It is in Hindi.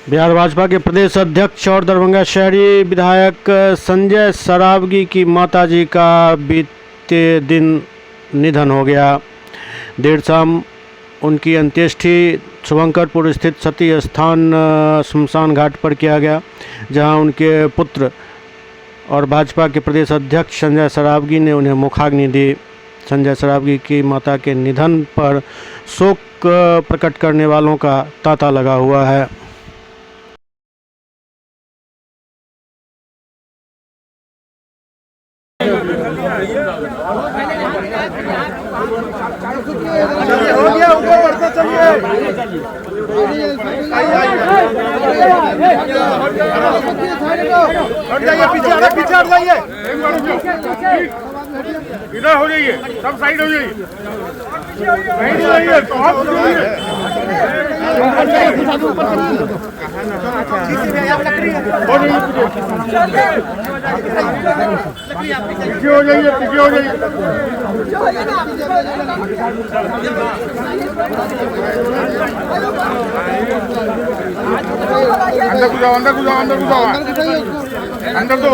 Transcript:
बिहार भाजपा के प्रदेश अध्यक्ष और दरभंगा शहरी विधायक संजय सरावगी की माताजी का बीते दिन निधन हो गया। देर शाम उनकी अंत्येष्टि शुभंकरपुर स्थित सती स्थान शमशान घाट पर किया गया, जहां उनके पुत्र और भाजपा के प्रदेश अध्यक्ष संजय सरावगी ने उन्हें मुखाग्नि दी। संजय सरावगी की माता के निधन पर शोक प्रकट करने वालों का तांता लगा हुआ है। हो गया, ऊपर बढ़ते चलिए। हट जाइए, पीछे हट जाइए। इधर हो जाइए, सब साइड हो जाइए। पीछे हो जाइए, पीछे हो जाइए। अंदर को जाओ, अंदर को जाओ, अंदर को जाओ, अंदर दो।